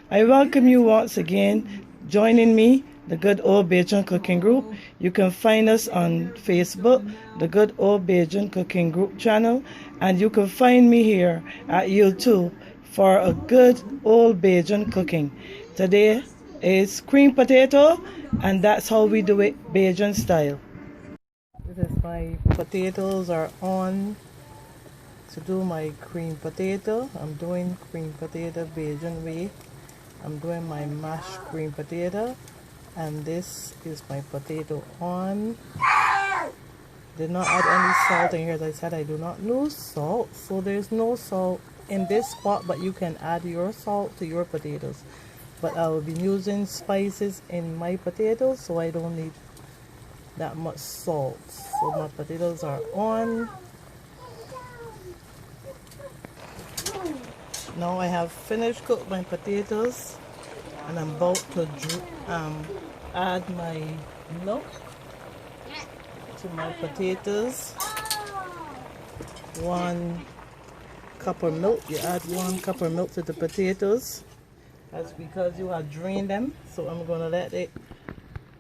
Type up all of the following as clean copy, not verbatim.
I welcome you once again joining me, the Good Old Bajan Cooking Group. You can find us on Facebook, the Good Old Bajan Cooking Group channel, and you can find me here at YouTube for a good old Bajan cooking. Today is cream potato, and that's how we do it Bajan style. This is my potatoes are on to do my cream potato. I'm doing cream potato Bajan way. I'm doing my mashed cream potato, and this is my potato on. Did not add any salt in here. As I said, I do not use salt, so there's no salt in this pot, but you can add your salt to your potatoes. But I will be using spices in my potatoes, so I don't need that much salt. So my potatoes are on. Now I have finished cooked my potatoes, and I'm about to add my milk to my potatoes. 1 cup of milk. You add 1 cup of milk to the potatoes. That's because you have drained them. So I'm gonna let it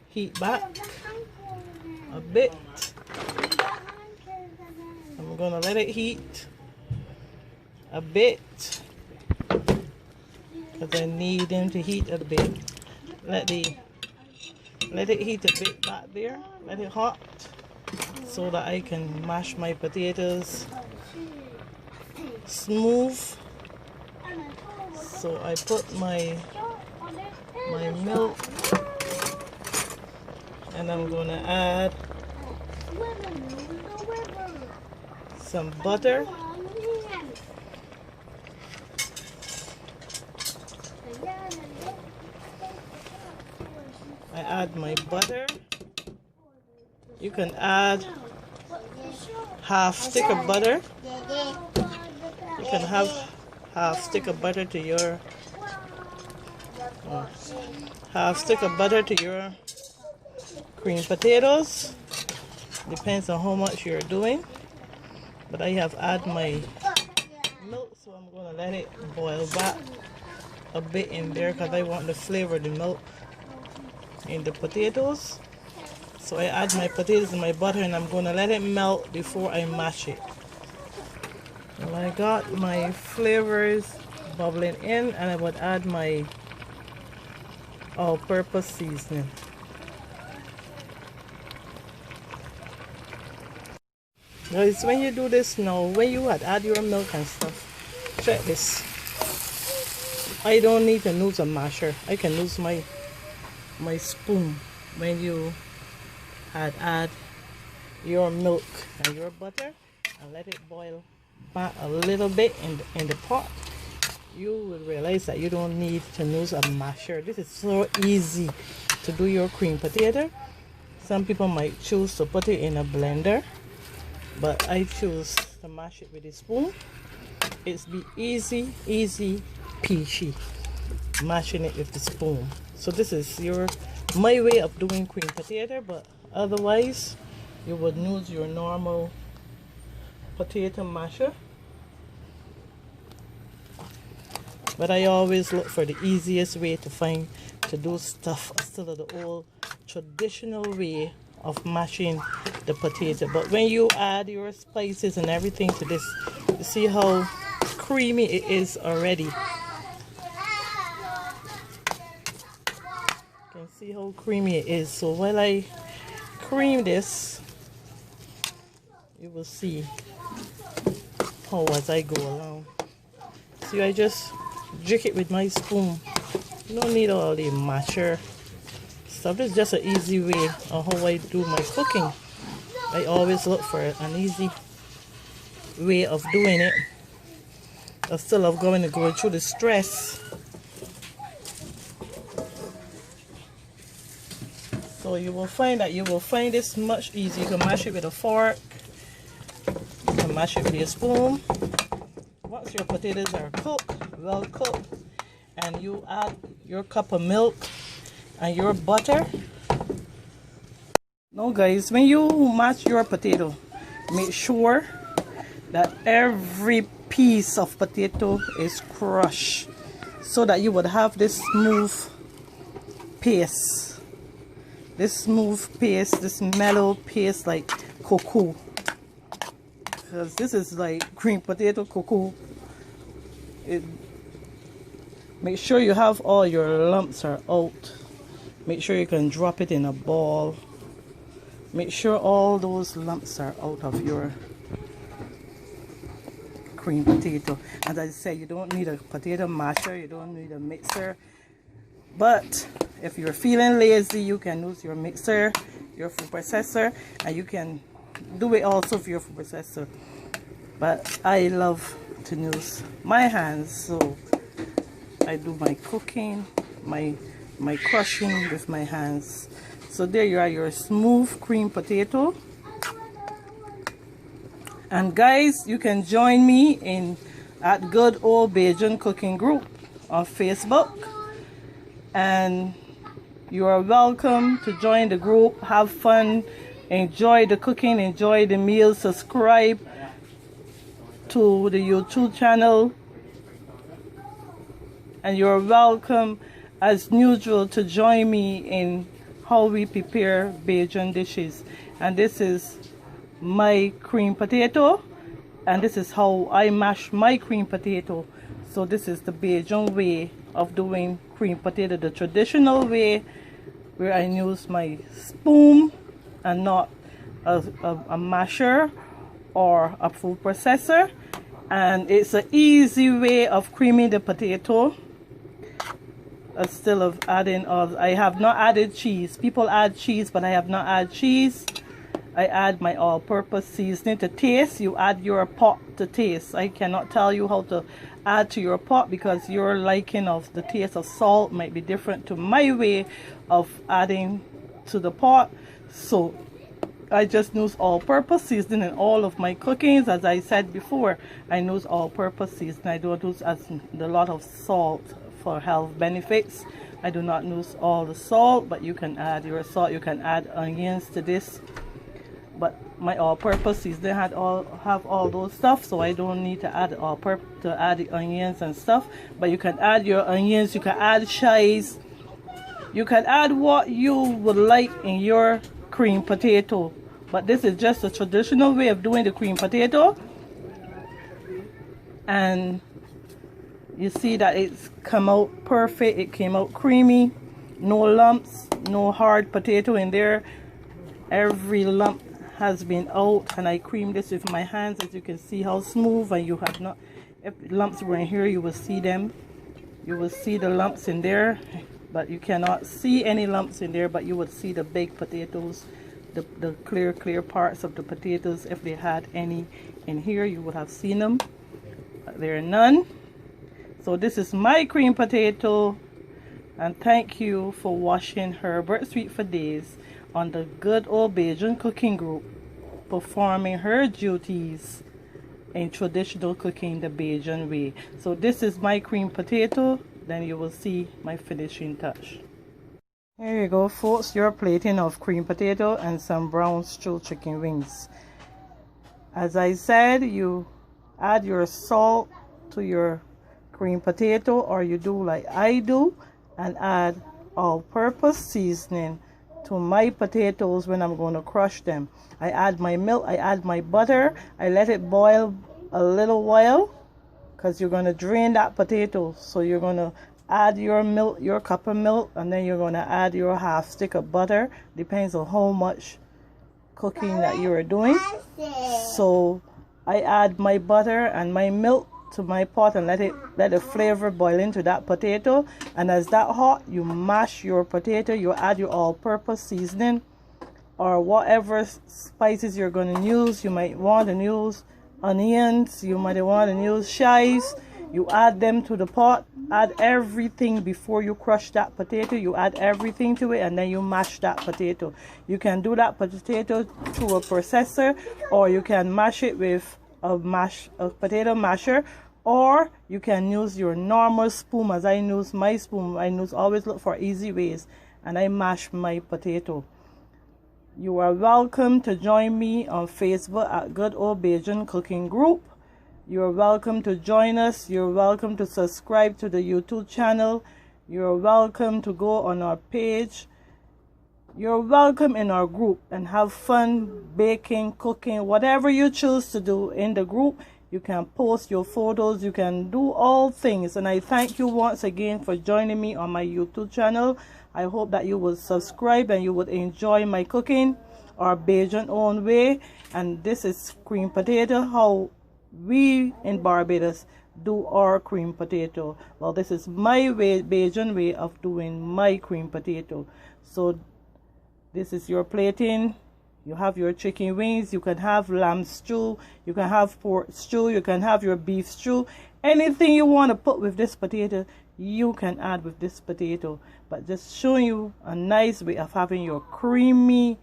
heat back a bit. I'm gonna let it heat a bit because I need them to heat a bit. Let it heat a bit back there. Let it hot so that I can mash my potatoes smooth. So I put my milk, and I'm gonna add some butter. I add my butter. You can add half stick of butter. You can have half stick of butter to your cream potatoes. Depends on how much you're doing. But I have add my milk, so I'm gonna let it boil back a bit in there because I want to flavor the milk in the potatoes. So I add my potatoes and my butter, and I'm gonna let it melt before I mash it. And I got my flavors bubbling in, and I would add my all-purpose seasoning. Guys, when you do this now, when you add your milk and stuff, check this. I don't need to use a masher. I can use my spoon when you add your milk and your butter and let it boil back a little bit in the pot. You will realize that you don't need to use a masher. This is so easy to do your cream potato. Some people might choose to put it in a blender, but I choose to mash it with a spoon. It's be easy peachy mashing it with the spoon. So this is my way of doing cream potato, but otherwise you would use your normal potato masher. But I always look for the easiest way to do stuff, still the old traditional way of mashing the potato. But when you add your spices and everything to this, you see how creamy it is already. You can see how creamy it is. So while I cream this, you will see how as I go along. See, I just drink it with my spoon. You don't need all the masher stuff. This is just an easy way of how I do my cooking. I always look for an easy way of doing it instead of going through the stress. So you will find this much easier. You can mash it with a fork. You can mash it with your spoon. Once your potatoes are cooked, well cooked, and you add your cup of milk and your butter. Now guys, when you mash your potato, make sure that every piece of potato is crushed. so that you would have this smooth paste. This smooth paste, this mellow paste like cocoa. Because this is like cream potato cocoa. Make sure you have all your lumps are out. Make sure you can drop it in a ball. Make sure all those lumps are out of your cream potato. As I said, you don't need a potato masher, you don't need a mixer. But if you're feeling lazy, you can use your mixer, your food processor, and you can do it also for your food processor. But I love to use my hands, so I do my cooking, my crushing with my hands. So there you are, your smooth cream potato. And guys, you can join me at Good Old Bajan Cooking Group on Facebook. And you are welcome to join the group. Have fun, enjoy the cooking, enjoy the meal. Subscribe to the YouTube channel, and you're welcome as usual to join me in how we prepare Bajan dishes. And this is my cream potato, and this is how I mash my cream potato. So this is the Bajan way of doing cream potato, the traditional way, where I use my spoon and not a masher or a food processor. And it's an easy way of creaming the potato. Instead of adding I have not added cheese. People add cheese, but I have not added cheese. I add my all-purpose seasoning to taste. You add your pot to taste. I cannot tell you how to add to your pot because your liking of the taste of salt might be different to my way of adding to the pot. So I just use all-purpose seasoning in all of my cookings. As I said before, I use all-purpose seasoning. I don't use a lot of salt for health benefits. I do not use all the salt, but you can add your salt. You can add onions to this. But my all-purpose seasoning have all those stuff, so I don't need to add the onions and stuff. But you can add your onions. You can add chives. You can add what you would like in your cream potato. But this is just a traditional way of doing the cream potato. And you see that it's come out perfect. It came out creamy. No lumps, no hard potato in there. Every lump has been out, and I cream this with my hands. As you can see how smooth, and you have not, if lumps were in here, you will see them. You will see the lumps in there, but you cannot see any lumps in there, but you would see the baked potatoes, the clear parts of the potatoes. If they had any in here, you would have seen them, but there are none. So this is my cream potato, and thank you for watching Herbert Sweet for Days on the Good Old Bajan Cooking Group, performing her duties in traditional cooking the Bajan way. So this is my cream potato, then you will see my finishing touch. Here you go, folks, your plating of cream potato and some brown stew chicken wings. As I said, you add your salt to your cream potato, or you do like I do and add all-purpose seasoning to my potatoes when I'm going to crush them. I add my milk, I add my butter, I let it boil a little while, because you're going to drain that potato. So you're going to add your milk, your cup of milk, and then you're going to add your half stick of butter. Depends on how much cooking that you are doing. So I add my butter and my milk to my pot and let the flavor boil into that potato. And as that hot, you mash your potato. You add your all-purpose seasoning or whatever spices you're going to use. You might want to use onions, you might want to use chives. You add them to the pot. Add everything before you crush that potato. You add everything to it, and then you mash that potato. You can do that potato through a processor, or you can mash it with a potato masher, or you can use your normal spoon. As I use my spoon, I always look for easy ways, and I mash my potato. You are welcome to join me on Facebook at Good Old Bajan Cooking Group, You're welcome to join us. You're welcome to subscribe to the YouTube channel. You're welcome to go on our page. You're welcome in our group and have fun baking, cooking, whatever you choose to do in the group. You can post your photos. You can do all things. And I thank you once again for joining me on my YouTube channel. I hope that you will subscribe and you would enjoy my cooking our Bajan own way. And this is cream potato, how we in Barbados do our cream potato. Well, this is my way, Bajan way of doing my cream potato. So this is your plating. You have your chicken wings. You can have lamb stew. You can have pork stew. You can have your beef stew. Anything you want to put with this potato, you can add with this potato. But just showing you a nice way of having your creamy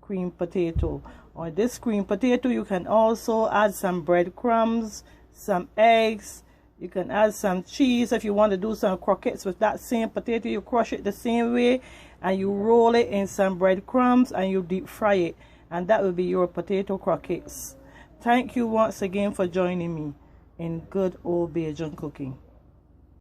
cream potato. On this cream potato, you can also add some breadcrumbs, some eggs. You can add some cheese. If you want to do some croquettes with that same potato, you crush it the same way and you roll it in some breadcrumbs and you deep fry it, and that will be your potato croquettes. Thank you once again for joining me in good old Bajan cooking.